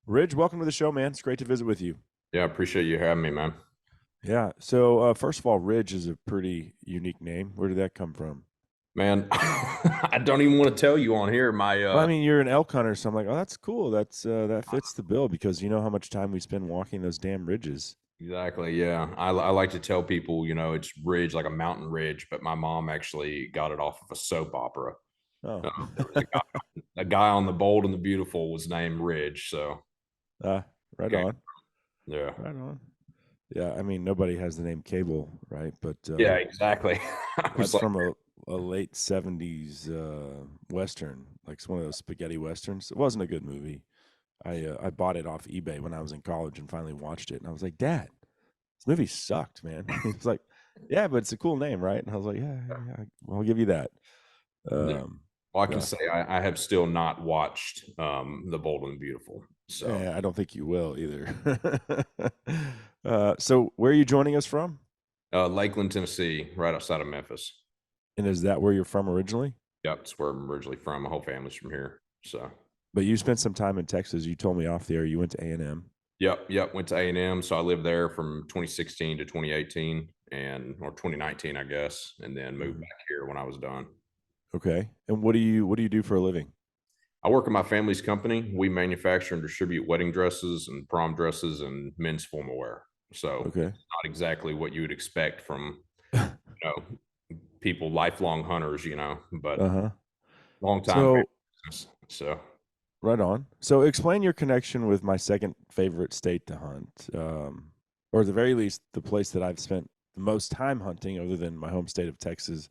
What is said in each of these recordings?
Ridge, welcome to the show, man. It's great to visit with you. Yeah, I appreciate you having me, man. Yeah. So, first of all, Ridge is a pretty unique name. Where did that come from? Man, I don't even want to tell you on here. Well, I mean, you're an elk hunter, so I'm like, oh, that's cool. That fits the bill because you know how much time we spend walking those damn ridges. Exactly. Yeah, I like to tell people, it's ridge, like a mountain ridge, but my mom actually got it off of a soap opera. Oh, There was a guy on The Bold and the Beautiful was named Ridge, so uh, right okay, on, yeah, right on. Yeah, I mean, nobody has the name Cable, right? But yeah, exactly. I was that's like, from a late '70s western, like it's one of those spaghetti westerns. It wasn't a good movie. I bought it off eBay when I was in college and finally watched it, and I was like, Dad, this movie sucked, man. He's like, yeah, but it's a cool name, right? And I was like, yeah, yeah, I'll give you that. yeah. Um, Well, I can yeah, say I have still not watched The Bold and the Beautiful, so. I don't think you will either. So where are you joining us from? Lakeland, Tennessee, right outside of Memphis. And is that where you're from originally? Yep, it's where I'm originally from. My whole family's from here. So, But you spent some time in Texas. You told me off the air you went to A&M. yep. Went to A&M. So I lived there from 2016 to 2018 or 2019, I guess, and then moved Mhm. back here when I was done. Okay. And what do you do for a living? I work in my family's company. We manufacture and distribute wedding dresses and prom dresses and men's formal wear. So Okay. it's not exactly what you would expect from, you people, lifelong hunters, but Uh-huh. long time family So business. So right on. So explain your connection with my second favorite state to hunt, or at the very least, the place that I've spent the most time hunting, other than my home state of Texas.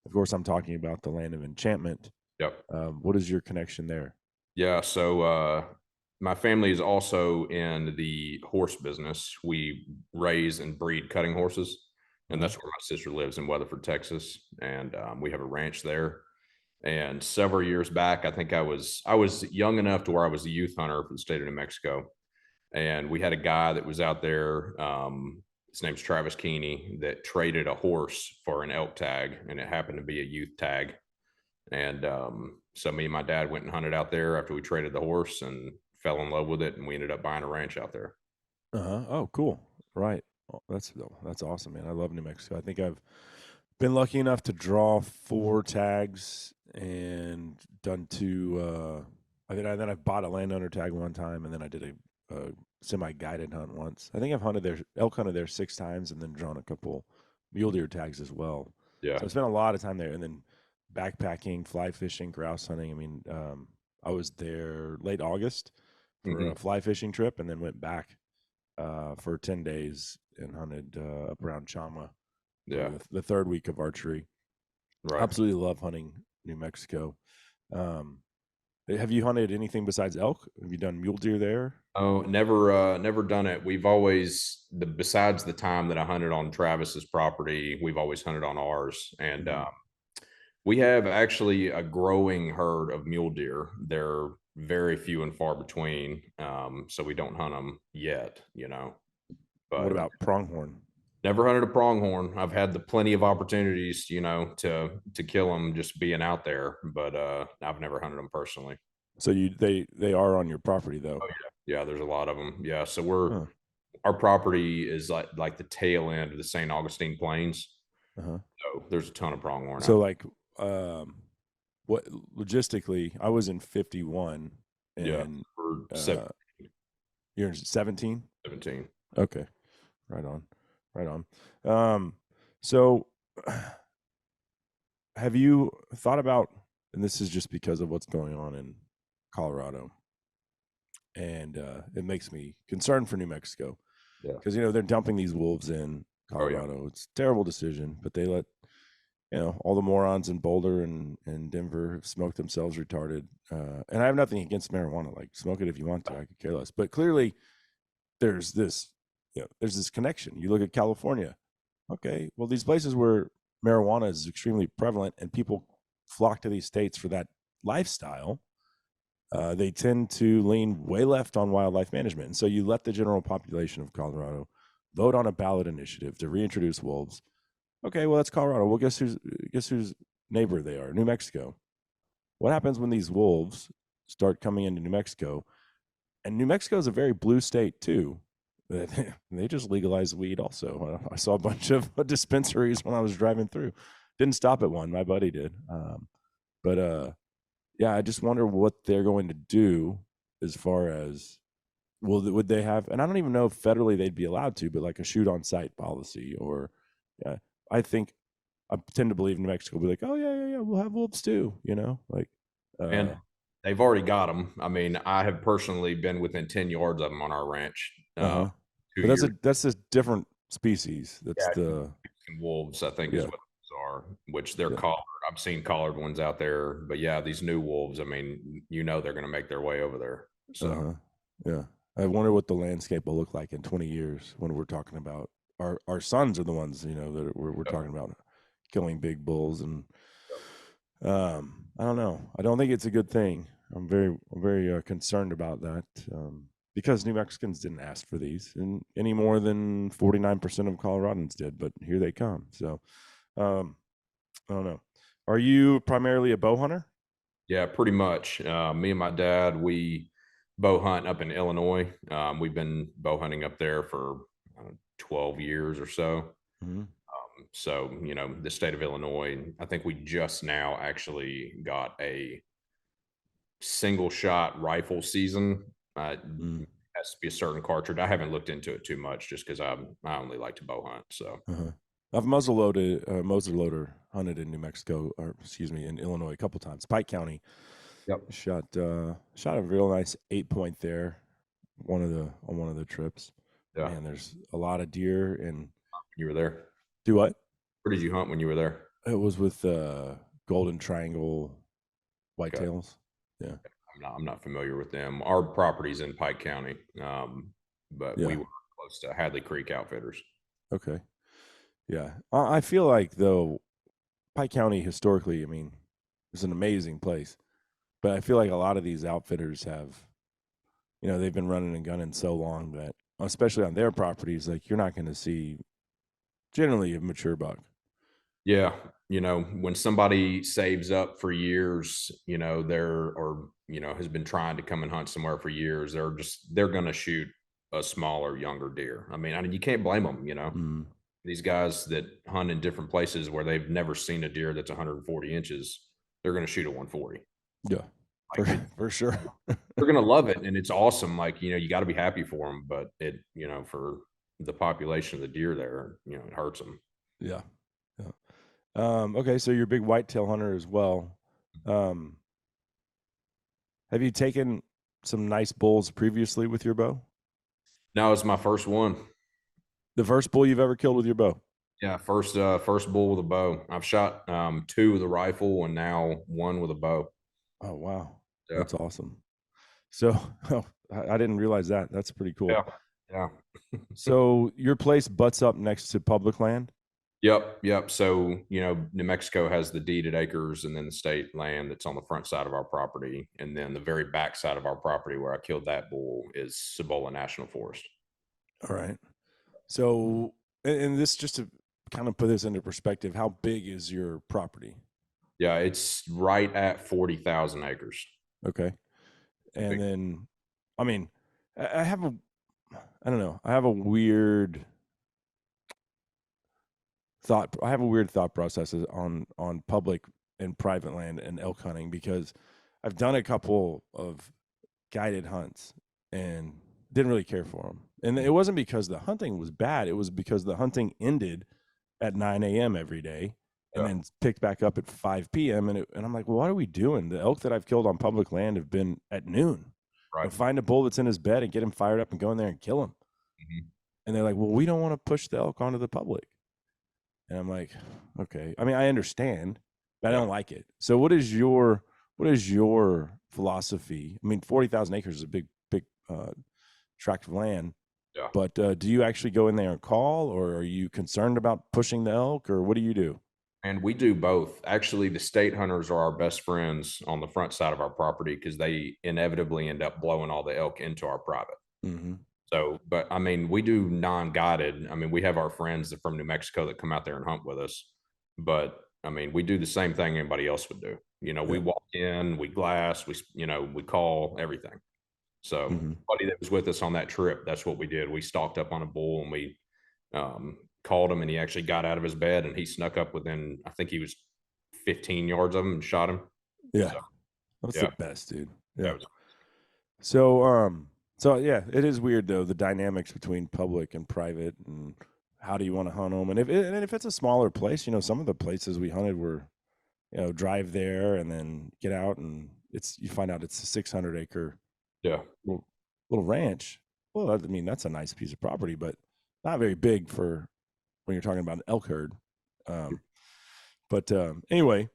Of course, I'm talking about the land of enchantment. yep. What is your connection there? Yeah, so my family is also in the horse business. We raise and breed cutting horses, and Uh-huh. that's where my sister lives in Weatherford, Texas, and we have a ranch there. And several years back, I think I was young enough to where I was a youth hunter for the state of New Mexico, and we had a guy that was out there. His name's Travis Keeney that traded a horse for an elk tag, and it happened to be a youth tag. And so me and my dad went and hunted out there after we traded the horse and fell in love with it, and we ended up buying a ranch out there. Uh-huh. Oh, cool. Right. Oh, that's awesome, man. I love New Mexico. I think I've been lucky enough to draw 4 tags and done two. Then I've bought a landowner tag one time, and then I did a semi-guided hunt once. I think I've hunted there, elk hunted there 6 times, and then drawn a couple mule deer tags as well. Yeah. So I spent a lot of time there, and then backpacking, fly fishing, grouse hunting. I mean, I was there late August for Hmm. a fly fishing trip, and then went back for 10 days and hunted up around Chama for Yeah. the third week of archery. Right. Absolutely love hunting New Mexico. Um, have you hunted anything besides elk? Have you done mule deer there? Oh, never done it. We've always besides the time that I hunted on Travis's property, we've always hunted on ours, and Hmm. we have actually a growing herd of mule deer. They're very few and far between, so we don't hunt them yet. What But about pronghorn? never hunted a pronghorn. I've had the plenty of opportunities, to kill them just being out there, but I've never hunted them personally. So they are on your property though. Oh yeah, yeah. There's a lot of them. Yeah, so we're Huh. our property is like the tail end of the St. Augustine Plains. Uh-huh. So there's a ton of pronghorn So out like, um, what logistically? I was in 51, there. Yeah, and we're uh, you're in 17. 17. Okay, right on, right on. So have you thought about, and this is just because of what's going on in Colorado, and it makes me concerned for New Mexico Yeah. because they're dumping these wolves in Oh yeah. Colorado. It's a terrible decision, but they let all the morons in Boulder and Denver smoke themselves retarded. And I have nothing against marijuana; like smoke it if you want to. I could care less. But clearly, there's this there's this connection. You look at California. Okay, well, these places where marijuana is extremely prevalent and people flock to these states for that lifestyle, they tend to lean way left on wildlife management. And so you let the general population of Colorado vote on a ballot initiative to reintroduce wolves. Okay, well, that's Colorado. Well, guess whose neighbor they are? New Mexico. What happens when these wolves start coming into New Mexico? And New Mexico is a very blue state too. They just legalized weed also. I saw a bunch of dispensaries when I was driving through. Didn't stop at one. My buddy did. But yeah, I just wonder what they're going to do as far as, would they have, and I don't even know if federally they'd be allowed to, but like a shoot on site policy, or yeah, I think I tend to believe New Mexico will be like, oh yeah, we'll have wolves too, like And they've already got them. I mean, I have personally been within 10 yards of them on our ranch. uh-huh. 2 But years. that's a different species. That's Yeah, the wolves, I think, is yeah, what those are, which they're yeah, collared. I've seen collared ones out there, but yeah, these new wolves, I mean, they're going to make their way over there. So, uh-huh, yeah. I wonder what the landscape will look like in 20 years when we're talking about our sons are the ones, that we're yep, talking about killing big bulls. And yep. I don't know. I don't think it's a good thing. I'm very concerned about that, because New Mexicans didn't ask for these, and any more than 49% of Coloradans did. But here they come. So, um, I don't know. Are you primarily a bow hunter? Yeah, pretty much. Me and my dad, we bow hunt up in Illinois. We've been bow hunting up there for 12 years or so. Mm-hmm. So, the state of Illinois, I think we just now actually got a single shot rifle season. Mm. Has to be a certain cartridge. I haven't looked into it too much just because I only like to bow hunt. So, Uh-huh. I've muzzle loader hunted in New Mexico, or excuse me, in Illinois a couple times. Pike County. yep. Shot a real nice 8-point there. On one of the trips. Yeah. Man, there's a lot of deer. And You were there. do what? Where did you hunt when you were there? It was with Golden Triangle Okay. whitetails. Yeah. I'm not familiar with them. Our property's in Pike County, but Yeah. we were close to Hadley Creek Outfitters. Okay. Yeah. I feel like, though, Pike County historically, I mean, it's an amazing place, but I feel like a lot of these outfitters have, they've been running and gunning so long that, especially on their properties, like, you're not going to see generally a mature buck. Yeah, when somebody saves up for years, has been trying to come and hunt somewhere for years, they're going to shoot a smaller, younger deer. I mean, you can't blame them. Mm. These guys that hunt in different places where they've never seen a deer that's 140 inches, they're going to shoot a 140. Yeah, for sure. They're going to love it, and it's awesome. Like, you got to be happy for them, but for the population of the deer there, it hurts them. Yeah. Yeah. Okay, so you're a big whitetail hunter as well. Have you taken some nice bulls previously with your bow? No, it's my first one. The first bull you've ever killed with your bow? Yeah, first bull with a bow. I've shot 2 with a rifle and now 1 with a bow. Oh wow, Yeah. that's awesome. So, I didn't realize that. That's pretty cool. Yeah. So your place butts up next to public land? Yep. So, New Mexico has the deeded acres and then the state land that's on the front side of our property. And then the very back side of our property where I killed that bull is Cibola National Forest. All right. So, and this, just to kind of put this into perspective, how big is your property? Yeah, it's right at 40,000 acres. Okay. And then, I mean, I don't know. I have a weird thought process on public and private land and elk hunting, because I've done a couple of guided hunts and didn't really care for them. And it wasn't because the hunting was bad. It was because the hunting ended at 9 a.m. every day and then picked back up at 5 p.m. And I'm like, well, what are we doing? The elk that I've killed on public land have been at noon. Right. Find a bull that's in his bed and get him fired up and go in there and kill him. Mm-hmm. And they're like, well, we don't want to push the elk onto the public. And I'm like, okay. I mean, I understand, but I don't like it. So what is your philosophy? I mean, 40,000 acres is a big tract of land. Yeah. But do you actually go in there and call, or are you concerned about pushing the elk, or what do you do? And we do both. Actually, the state hunters are our best friends on the front side of our property because they inevitably end up blowing all the elk into our private. Mm-hmm. So, but I mean, we do non-guided. I mean, we have our friends from New Mexico that come out there and hunt with us. But I mean, we do the same thing anybody else would do. We walk in, we glass, we call everything. So, Hmm. buddy that was with us on that trip, that's what we did. We stalked up on a bull and we called him, and he actually got out of his bed and he snuck up within, I think he was 15 yards of him and shot him. Yeah, So, that's the yeah, best, dude. that Yeah. was, So, so yeah, it is weird though, the dynamics between public and private, and how do you want to hunt them? And if it's a smaller place, some of the places we hunted were, drive there and then get out, and you find out it's a 600-acre yeah, little, little ranch. Well, I mean, that's a nice piece of property, but not very big for when you're talking about an elk herd. Um, but anyway,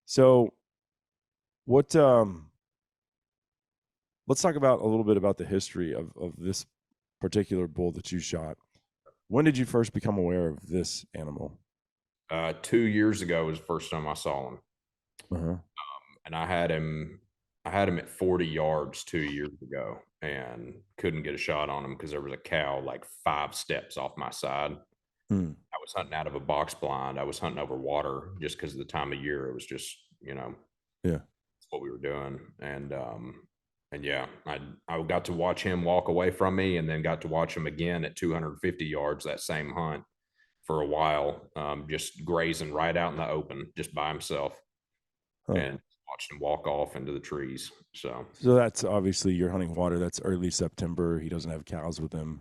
so what? Let's talk about a little bit about the history of this particular bull that you shot. When did you first become aware of this animal? 2 years ago was the first time I saw him. Uh-huh. And I had him at 40 yards 2 years ago and couldn't get a shot on him because there was a cow like 5 steps off my side. Hmm. I was hunting out of a box blind. I was hunting over water just because of the time of year. It was just, Yeah. what we were doing. And yeah, I got to watch him walk away from me, and then got to watch him again at 250 yards that same hunt for a while, just grazing right out in the open, just by himself, Huh. and watched him walk off into the trees. So So that's obviously you're hunting water. That's early September. He doesn't have cows with him.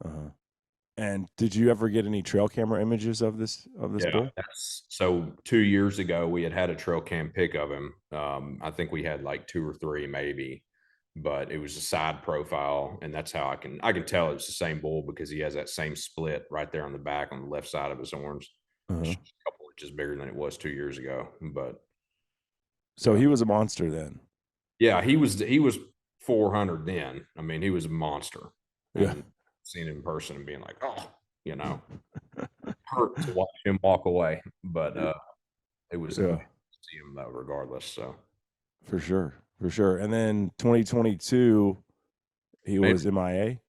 Uh-huh. And did you ever get any trail camera images of this yeah, bull? so 2 years ago we had a trail cam pic of him. I think we had like two or three maybe, but it was a side profile, and that's how I can tell it's the same bull because he has that same split right there on the back on the left side of his horns. It's Uh-huh. just a couple inches bigger than it was 2 years ago, but So he was a monster then. yeah, he was 400 then. I mean, he was a monster, Yeah. and seeing him in person and being like, oh, you know, hurt to watch him walk away, but it was Yeah, amazing to see him though, regardless. So for sure. For sure. And then 2022, he maybe was MIA.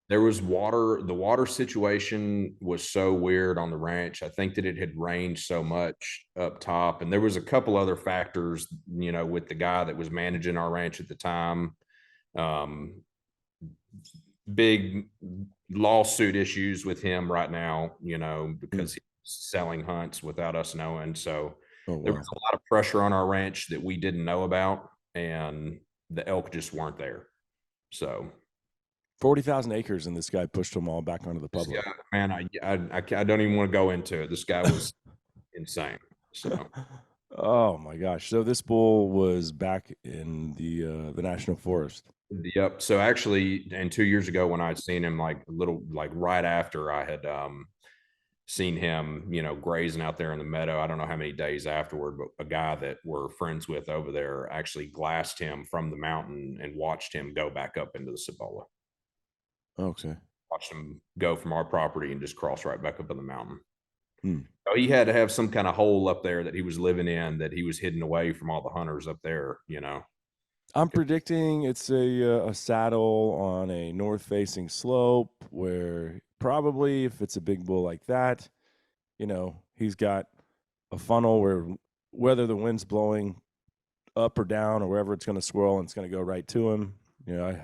there was water. The water situation was so weird on the ranch. I think that it had rained so much up top, and there was a couple other factors, with the guy that was managing our ranch at the time. Um, Big lawsuit issues with him right now, Hmm. because he's selling hunts without us knowing. So Oh, there was wow. a lot of pressure on our ranch that we didn't know about, and the elk just weren't there. So 40,000 acres, and this guy pushed them all back onto the this guy, public. man, I don't even want to go into it. This guy was insane. So Oh my gosh. So this bull was back in the national forest. yep. So actually, and 2 years ago when I'd seen him, like a little, like right after I had seen him, grazing out there in the meadow. I don't know how many days afterward, but a guy that we're friends with over there actually glassed him from the mountain and watched him go back up into the Cibola. Okay. Watched him go from our property and just cross right back up in the mountain. Hmm. So he had to have some kind of hole up there that he was living in, that he was hidden away from all the hunters up there. I'm predicting it's a saddle on a north facing slope where probably if it's a big bull like that, he's got a funnel where whether the wind's blowing up or down or wherever it's going to swirl and it's going to go right to him. I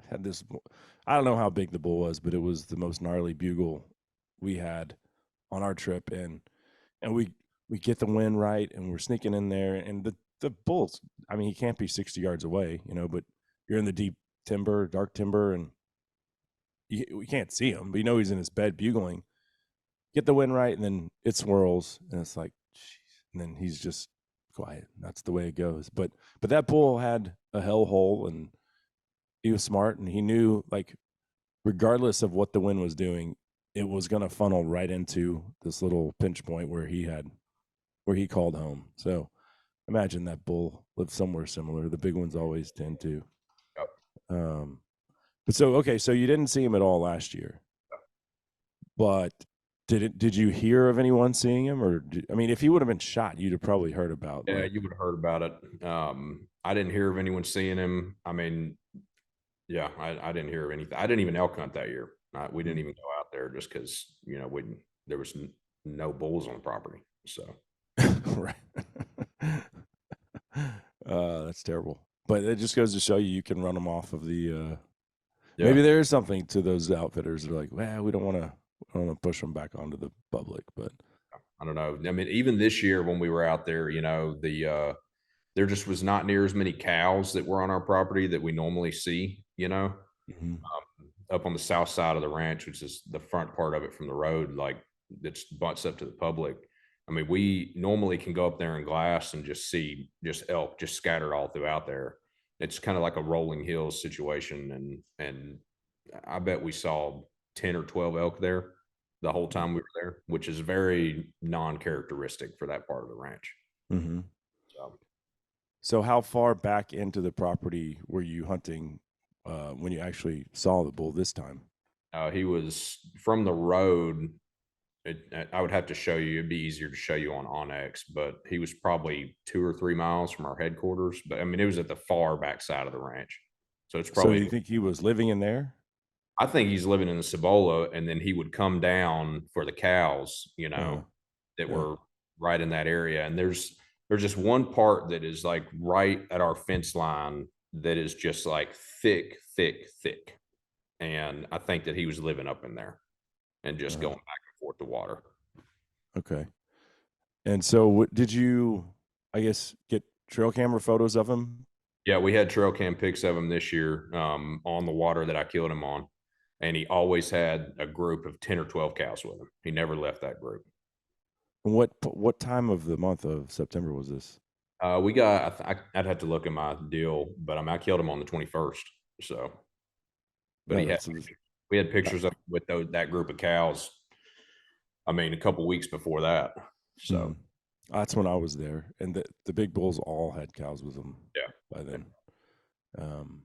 had this, I don't know how big the bull was, but it was the most gnarly bugle we had on our trip. And we get the wind right and we're sneaking in there, and the bulls, I mean, he can't be 60 yards away, but you're in the deep timber, dark timber, and we can't see him, but he's in his bed bugling. Get the wind right, and then it swirls, and it's like, jeez. And then he's just quiet. That's the way it goes. But that bull had a hell hole, and he was smart, and he knew, like, regardless of what the wind was doing, it was going to funnel right into this little pinch point where he called home. So imagine that bull lived somewhere similar. The big ones always tend to. Yep. But so okay, so you didn't see him at all last year, but did you hear of anyone seeing him, or I mean, if he would have been shot, you'd have probably heard about, Yeah, like, you would have heard about it. I didn't hear of anyone seeing him. I mean, yeah, I didn't hear of anything. I didn't even elk hunt that year. We didn't even go out there just because there was no bulls on the property. So right. That's terrible. But it just goes to show you can run them off of the. Yeah. Maybe there is something to those outfitters that are like, well, we don't want to push them back onto the public, but I don't know. I mean, even this year when we were out there, there just was not near as many cows that were on our property that we normally see, mhm, up on the south side of the ranch, which is the front part of it from the road, like that's butts up to the public. I mean, we normally can go up there in glass and just see just elk just scattered all throughout there. It's kind of like a rolling hills situation, and I bet we saw 10 or 12 elk there the whole time we were there, which is very non-characteristic for that part of the ranch. mhm. So So how far back into the property were you hunting when you actually saw the bull this time? he was from the road. I would have to show you. It'd be easier to show you on Onyx, but he was probably 2 or 3 miles from our headquarters. But I mean, it was at the far back side of the ranch, so it's So probably. you think he was living in there? I think he's living in the Cibola, and then he would come down for the cows, Uh, that yeah. were right in that area. And there's just one part that is like right at our fence line that is just like thick, thick, thick. And I think that he was living up in there and just Uh, going back and forth to water. okay. And so did you, I guess, get trail camera photos of him? Yeah, we had trail cam pics of him this year on the water that I killed him on. And he always had a group of 10 or 12 cows with him. He never left that group. And what time of the month of September was this? We got. I'd have to look at my deal, but I killed him on the 21st. So, but No, he had. that's We had uh, pictures of with that group of cows. I mean, a couple weeks before that. So, mhm. That's when I was there, and the big bulls all had cows with them yeah. by then. Um,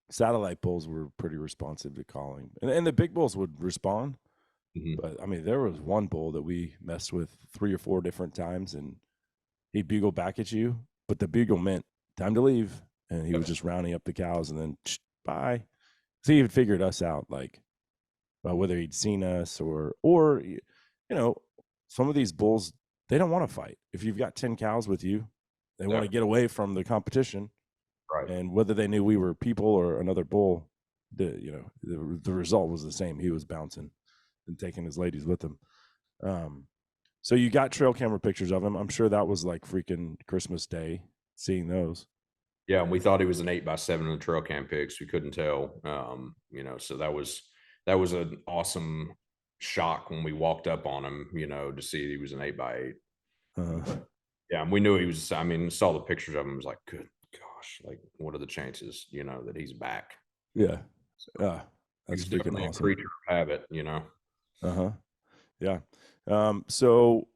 Satellite bulls were pretty responsive to calling, and the big bulls would respond. Mhm. But I mean, there was one bull that we messed with 3 or 4 different times, and he'd bugle back at you, but the bugle meant time to leave, and he was just rounding up the cows, and then bye. So he had figured us out, like whether he'd seen us or some of these bulls, they don't want to fight. If you've got 10 cows with you, they want Yeah. to get away from the competition, Right. and whether they knew we were people or another bull, the result was the same. He was bouncing and taking his ladies with him. So you got trail camera pictures of him. I'm sure that was like freaking Christmas Day seeing those. Yeah, and we thought he was an 8x7 in the trail cam pics. We couldn't tell. So that was an awesome shock when we walked up on him. To see he was an 8x8. Uh, Yeah, and we knew he was. I mean, saw the pictures of him. Was like, good gosh, like what are the chances? That he's back. yeah. So That's he's freaking definitely a awesome. creature of habit. Uh-huh. Yeah. So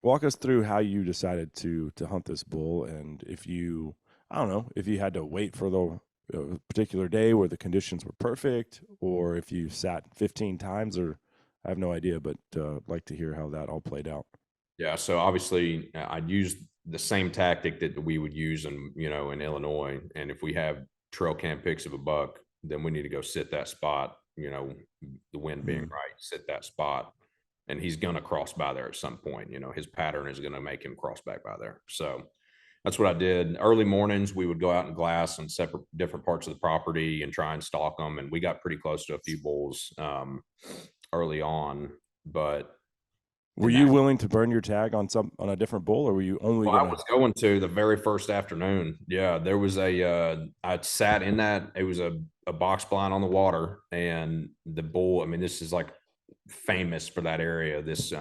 walk us through how you decided to hunt this bull, and if you, I don't know, if you had to wait for the particular day where the conditions were perfect, or if you sat 15 times, or I have no idea, but like to hear how that all played out. Yeah, so obviously I'd use the same tactic that we would use in Illinois. And if we have trail cam pics of a buck, then we need to go sit that spot, the wind being Mhm. right, sit that spot. And he's gonna cross by there at some point. His pattern is gonna make him cross back by there. So that's what I did. Early mornings, we would go out and glass on separate different parts of the property and try and stalk them. And we got pretty close to a few bulls early on, but Were in you that. willing to burn your tag on a different bull, or were you only Well, I gonna? was going to the very first afternoon. Yeah, there was I sat in that. It was a box blind on the water, and the bull. I mean, this is like famous for that area. This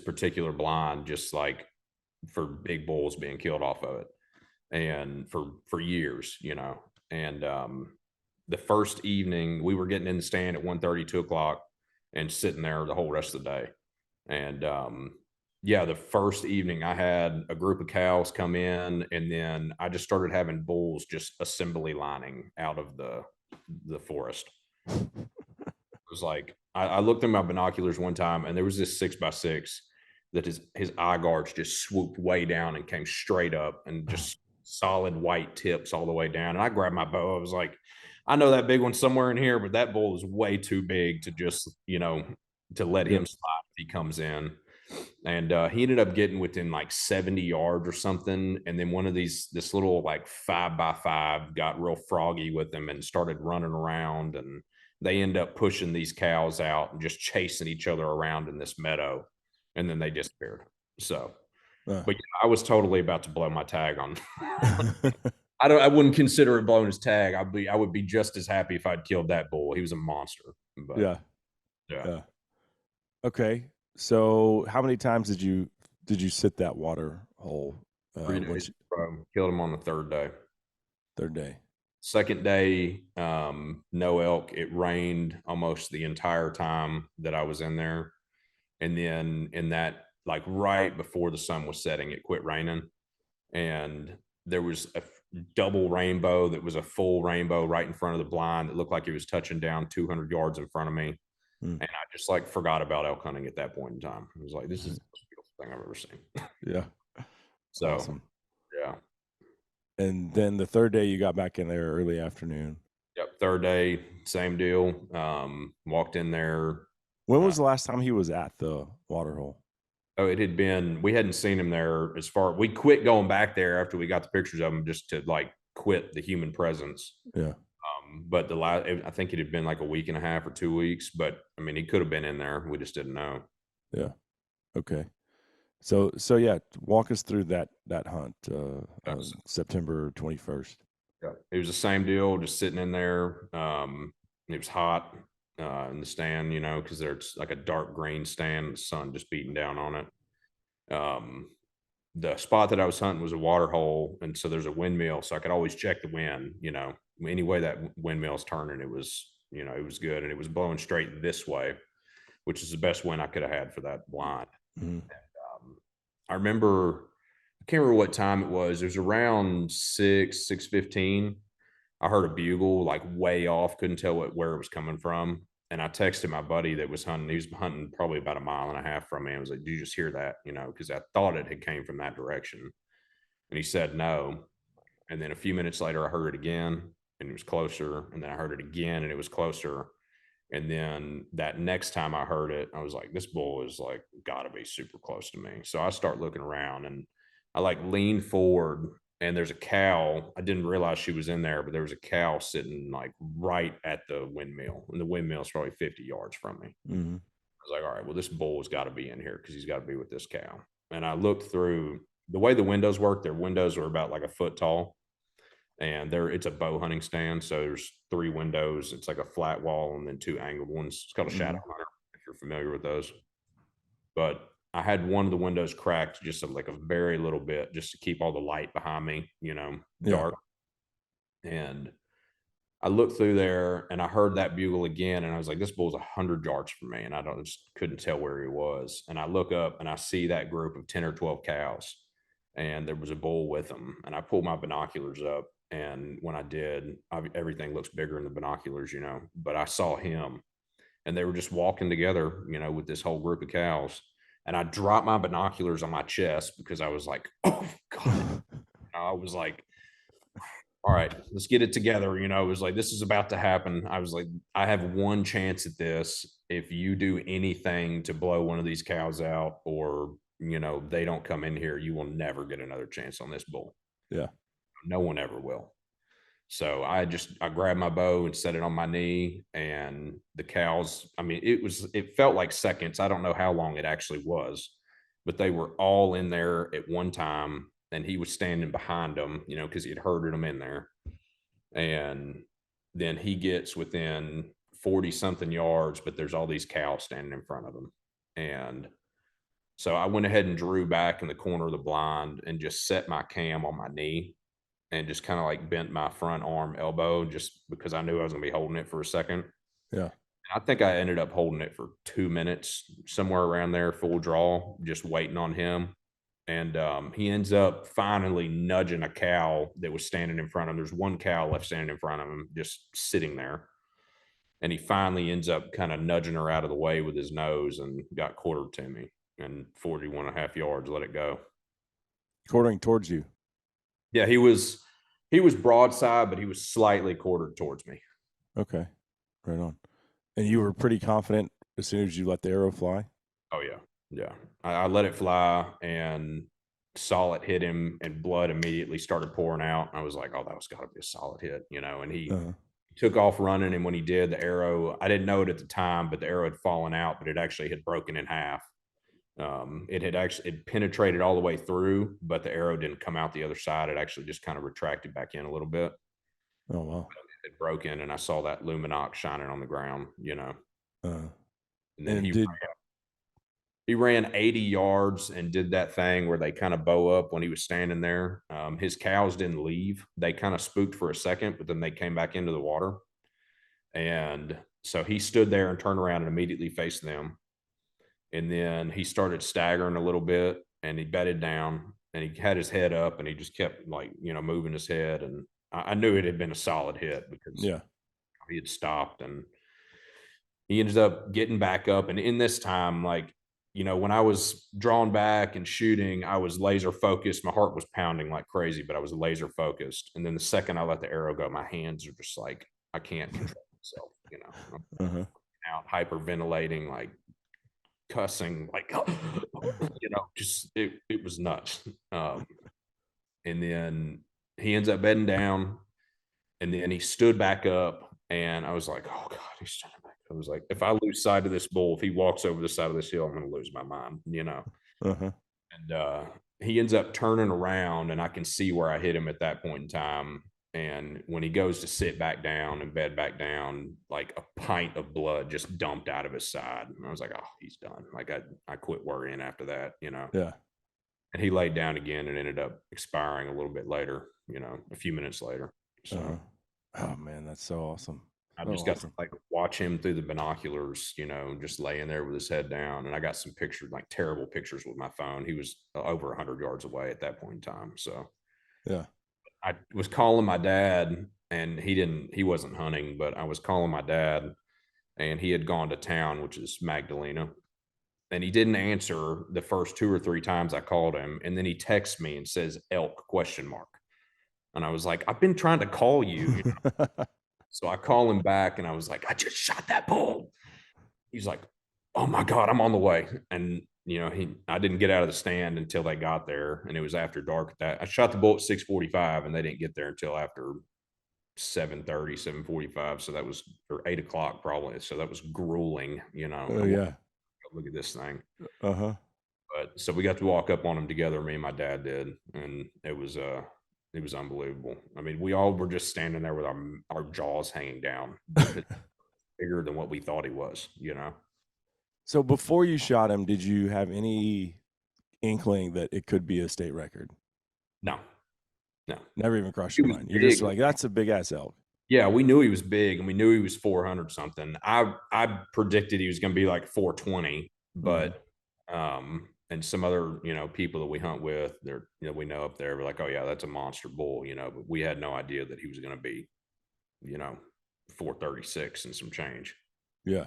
particular blind, just like for big bulls being killed off of it, and for years. And the first evening, we were getting in the stand at 1:30, 2 o'clock, and sitting there the whole rest of the day. And yeah, the first evening I had a group of cows come in, and then I just started having bulls just assembly lining out of the forest. It was like I looked in my binoculars one time, and there was this 6x6 that his eye guards just swooped way down and came straight up, and just solid white tips all the way down. And I grabbed my bow. I was like, I know that big one's somewhere in here, but that bull is way too big to just to let Yep. him slide if he comes in. And he ended up getting within like 70 yards or something. And then one of this little like 5x5 got real froggy with him and started running around. And they end up pushing these cows out and just chasing each other around in this meadow. And then they disappeared. So, Uh, but yeah, I was totally about to blow my tag on. I wouldn't consider it blowing his tag. I would be just as happy if I'd killed that bull. He was a monster. But yeah. yeah, Yeah. Okay. So how many times did you sit that water hole? 3 days, bro. Killed him on the third day. Third day. Second day, no elk. It rained almost the entire time that I was in there. And then in that, like right before the sun was setting, it quit raining. And there was a double rainbow that was a full rainbow right in front of the blind that looked like it was touching down 200 yards in front of me. Mm. And I just like forgot about elk hunting at that point in time. I was like, this is the most beautiful thing I've ever seen. Yeah. So, Awesome. yeah. And then the third day you got back in there early afternoon. Yep. Third day, same deal. Walked in there. When was the last time he was at the water hole? Oh, it had been, we hadn't seen him there as far, we quit going back there after we got the pictures of him just to like quit the human presence. Yeah. But I think it had been like a week and a half or 2 weeks, but I mean, he could have been in there. We just didn't know. Yeah. Okay. So yeah, walk us through that hunt, Yes. September 21st. Yeah. It was the same deal, just sitting in there. It was hot in the stand, you know, because there's like a dark green stand, the sun just beating down on it. The spot that I was hunting was a water hole, and so there's a windmill, so I could always check the wind. You know, any way that windmill's turning, it was, you know, it was good, and it was blowing straight this way, which is the best wind I could have had for that blind. Mm-hmm. I remember, I can't remember what time it was. It was around 6:15. I heard a bugle like way off, couldn't tell where it was coming from. And I texted my buddy that was hunting. He was hunting probably about a mile and a half from me. I was like, "Did you just hear that?" You know, because I thought it had came from that direction. And he said no. And then a few minutes later, I heard it again, and it was closer. And then I heard it again, and it was closer. And then that next time I heard it, I was like, this bull is like got to be super close to me. So I start looking around, and I like lean forward, and there's a cow. I didn't realize she was in there, but there was a cow sitting like right at the windmill, and the windmill is probably 50 yards from me. Mm-hmm. I was like, all right, well, this bull has got to be in here because he's got to be with this cow. And I looked through the way the windows work, their windows are about like a foot tall, and it's a bow hunting stand. So there's 3 windows. It's like a flat wall and then 2 angled ones. It's called a shadow hunter, if you're familiar with those. But I had one of the windows cracked just like a very little bit, just to keep all the light behind me, you know, dark. Yeah. And I looked through there and I heard that bugle again, and I was like, this bull's 100 yards from me, and just couldn't tell where he was. And I look up and I see that group of 10 or 12 cows, and there was a bull with them. And I pulled my binoculars up, and when I did, everything looks bigger in the binoculars, you know, but I saw him, and they were just walking together, you know, with this whole group of cows. And I dropped my binoculars on my chest because I was like, oh God. I was like, all right, let's get it together. You know, it was like, this is about to happen. I was like, I have one chance at this. If you do anything to blow one of these cows out, or, you know, they don't come in here, you will never get another chance on this bull. Yeah. No one ever will. So I grabbed my bow and set it on my knee, and the cows, I mean, it felt like seconds. I don't know how long it actually was, but they were all in there at one time, and he was standing behind them, you know, because he had herded them in there. And then he gets within 40 something yards, but there's all these cows standing in front of him. And so I went ahead and drew back in the corner of the blind and just set my cam on my knee, and just kind of like bent my front arm elbow, just because I knew I was going to be holding it for a second. Yeah. I think I ended up holding it for 2 minutes, somewhere around there, full draw, just waiting on him. And he ends up finally nudging a cow that was standing in front of him. There's one cow left standing in front of him, just sitting there. And he finally ends up kind of nudging her out of the way with his nose, and got quartered to me, and 41.5 yards, let it go. Quartering towards you. Yeah, he was broadside, but he was slightly quartered towards me. Okay. Right on. And you were pretty confident as soon as you let the arrow fly? Oh yeah. Yeah. I let it fly and saw it hit him, and blood immediately started pouring out. I was like, oh, that was got to be a solid hit, and he Uh-huh. took off running. And when he did, the arrow, I didn't know it at the time, but the arrow had fallen out, but it actually had broken in half. It penetrated all the way through, but the arrow didn't come out the other side. It actually just kind of retracted back in a little bit. Oh wow. It broke in, and I saw that Luminox shining on the ground. Uh, And then and he ran 80 yards and did that thing where they kind of bow up when he was standing there. His cows didn't leave. They kind of spooked for a second, but then they came back into the water. And so he stood there and turned around and immediately faced them. And then he started staggering a little bit, and he bedded down, and he had his head up, and he just kept moving his head. And I knew it had been a solid hit because yeah. he had stopped, and he ended up getting back up. And in this time, when I was drawn back and shooting, I was laser focused. My heart was pounding like crazy, but I was laser focused. And then the second I let the arrow go, my hands are just like, I can't control myself. I'm Uh-huh. out hyperventilating, like cussing, like, just it was nuts. And then he ends up bedding down, and then he stood back up, and I was like, oh God, he's standing back. I was like, if I lose sight of this bull, if he walks over the side of this hill, I'm going to lose my mind. Uh-huh. And he ends up turning around, and I can see where I hit him at that point in time. And when he goes to sit back down and bed back down, like a pint of blood just dumped out of his side. And I was like, oh, he's done. Like I quit worrying after that. Yeah. And he laid down again and ended up expiring a little bit later, a few minutes later. Uh-huh. So Oh man, that's so awesome. I So just got to awesome. like watch him through the binoculars, just laying there with his head down. And I got some pictures, like terrible pictures with my phone. He was over 100 yards away at that point in time. So Yeah. I was calling my dad, and he wasn't hunting, but I was calling my dad, and he had gone to town, which is Magdalena. And he didn't answer the first 2 or 3 times I called him. And then he texts me and says, elk question mark. And I was like, I've been trying to call you. So I call him back, and I was like, I just shot that bull. He's like, oh my God, I'm on the way. And I didn't get out of the stand until they got there, and it was after dark. I shot the bull at 6:45, and they didn't get there until after 7:30, 7:45. So that was, or 8 o'clock probably. So that was grueling. Oh I'm like, yeah. look at this thing. Uh-huh. But so we got to walk up on him together. Me and my dad did, and it was unbelievable. I mean, we all were just standing there with our jaws hanging down because bigger than what we thought he was. So before you shot him, did you have any inkling that it could be a state record? No, no. Never even crossed He your was mind. You're just big. like, that's a big ass elk. Yeah, we knew he was big, and we knew he was 400 something. I predicted he was going to be like 420, Mhm. but and some other people that we hunt with, we know up there, we're like, oh yeah, that's a monster bull, but we had no idea that he was going to be you know 436 and some change. Yeah.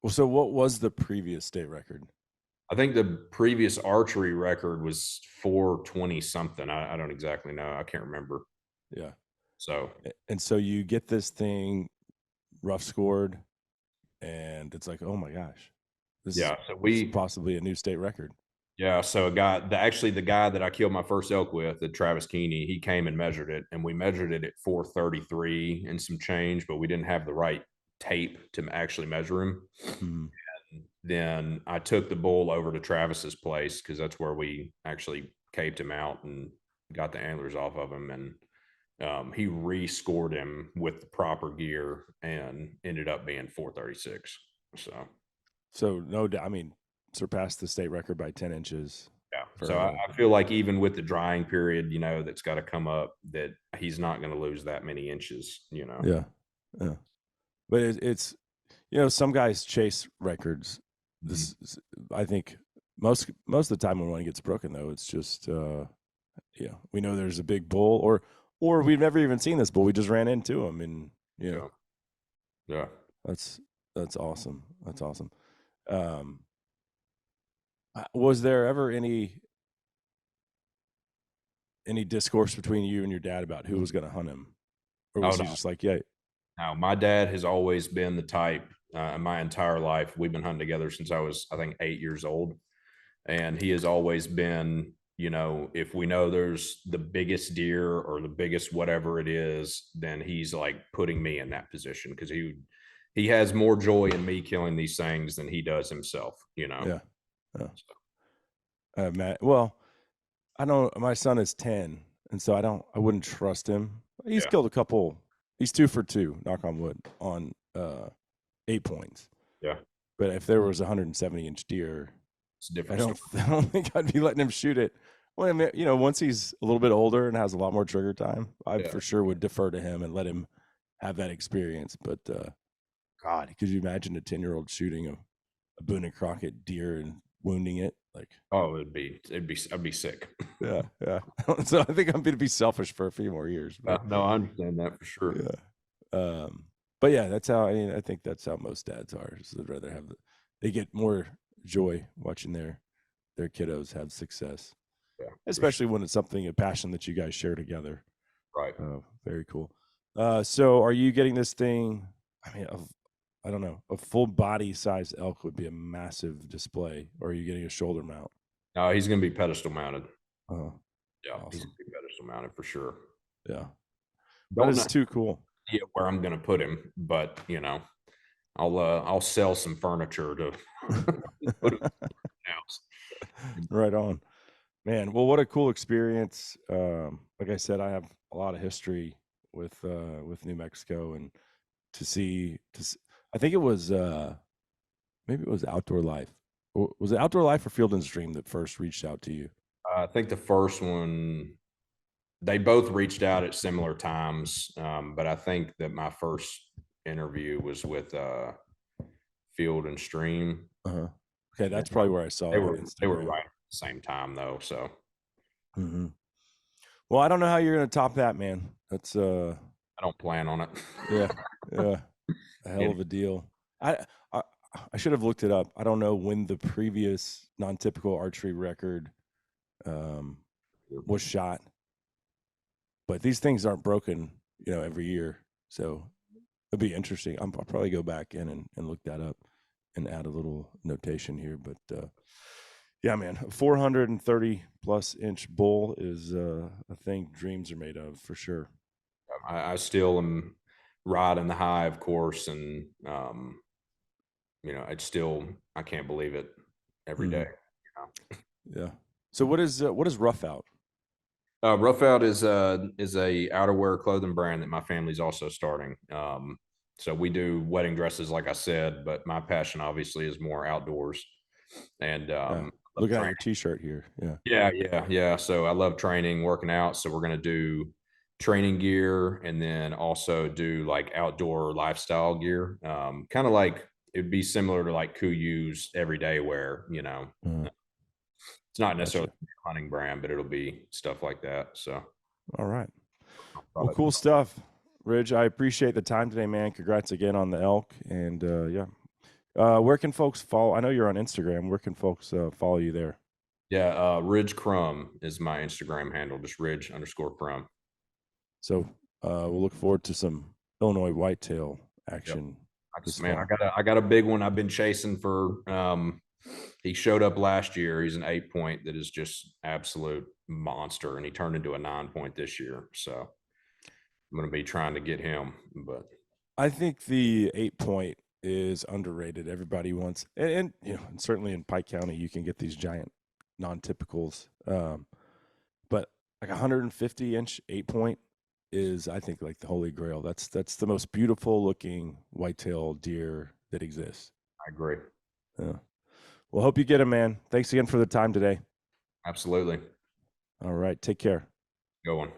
Well, so what was the previous state record? I think the previous archery record was 420 something. I don't exactly know. I can't remember. Yeah. So And so you get this thing rough scored, and it's like, oh my gosh, yeah, so this is possibly a new state record. so a guy, actually the guy that I killed my first elk with, the Travis Keeney, he came and measured it, and we measured it at 433 and some change, but we didn't have the right tape to actually measure him. Mhm. Then I took the bull over to Travis's place, because that's where we actually caped him out and got the antlers off of him. And he rescored him with the proper gear and ended up being 436. So no doubt, I mean, surpassed the state record by 10 inches. Yeah. For So I feel like even with the drying period, that's got to come up, that he's not going to lose that many inches. yeah, yeah. But it's some guys chase records. Mhm. I think most of the time when one gets broken, though, it's just we know there's a big bull, or we've never even seen this bull. We just ran into him, and Yeah. Yeah. that's that's awesome. That's awesome. Um, was there ever any discourse between you and your dad about who was going to hunt him, or Oh was he no. just like, yeah, Now, my dad has always been the type, my entire life. We've been hunting together since I was, I think, 8 years old. And he has always been, you know, if we know there's the biggest deer or the biggest whatever it is, then he's like putting me in that position because he has more joy in me killing these things than he does himself, you know. Yeah. Matt, well, I don't. My son is 10, and so I wouldn't trust him. He's Yeah. killed a couple. He's 2 for 2, knock on wood, on 8 points. Yeah. But if there was a 170-inch deer, It's a different I don't think I'd be letting him shoot it. Well, I mean, you know, once he's a little bit older and has a lot more trigger time, I Yeah. for sure would defer to him and let him have that experience. But God, could you imagine a 10-year-old shooting a Boone and Crockett deer and wounding it? Like, Oh, I'd be sick. yeah. So I think I'm going to be selfish for a few more years. But, No, I understand that for sure. yeah. But yeah, that's how I think that's how most dads are. So they'd rather have they get more joy watching their kiddos have success. Yeah, Especially when it's something, a passion that you guys share together. right. Very cool. So are you getting this thing? I mean, I don't know, a full body size elk would be a massive display, or are you getting a shoulder mount? No, he's gonna be pedestal mounted. Oh, Yeah, he's awesome. gonna be pedestal mounted for sure. Yeah. Don't That is know too cool. where I'm gonna put him, but you know, I'll sell some furniture to put him in the house. Right on. Man, well, what a cool experience. Like I said, I have a lot of history with New Mexico, and I think it was maybe it was Outdoor Life. Was it Outdoor Life or Field and Stream that first reached out to you? I think the first one, they both reached out at similar times, but I think that my first interview was with Field and Stream. Uh-huh. Okay, that's probably where I saw They it. were on they were Instagram. right at the same time though, so Mm-hmm. Well, I don't know how you're gonna top that, man. That's I don't plan on it. yeah, a hell of a deal. I, I I should have looked it up. I don't know when the previous non-typical archery record was shot, but these things aren't broken, you know, every year. So it'd be interesting. I'll probably go back in and look that up and add a little notation here. But yeah, man, a 430 plus inch bull is a thing dreams are made of for sure. I still am riding the high, of course, and you know, I can't believe it every day. You know? Yeah. So what is Rough Out? Rough Out is a outerwear clothing brand that my family's also starting. So we do wedding dresses, like I said, but my passion obviously is more outdoors. And looking at your T-shirt here, yeah. So I love training, working out. So we're gonna do training gear and then also do like outdoor lifestyle gear. Kind of like it'd be similar to like Kuyu's everyday wear, you know. It's not necessarily a hunting brand, but it'll be stuff like that. So all right. Well, cool stuff. Ridge, I appreciate the time today, man. Congrats again on the elk. And where can folks follow? I know you're on Instagram. Where can folks follow you there? Yeah, Ridge Crumb is my Instagram handle, just Ridge_Crumb. So we'll look forward to some Illinois whitetail action. Yep. I got a big one I've been chasing for he showed up last year. He's an 8-point that is just absolute monster, and he turned into a 9-point this year. So I'm going to be trying to get him. But I think the 8-point is underrated. Everybody wants, and you know, and certainly in Pike County, you can get these giant non-typicals. But like 150-inch 8-point is, I think, like the holy grail. That's the most beautiful looking whitetail deer that exists. I agree. Yeah. Well, hope you get him, man. Thanks again for the time today. Absolutely. All right. Take care. Go on.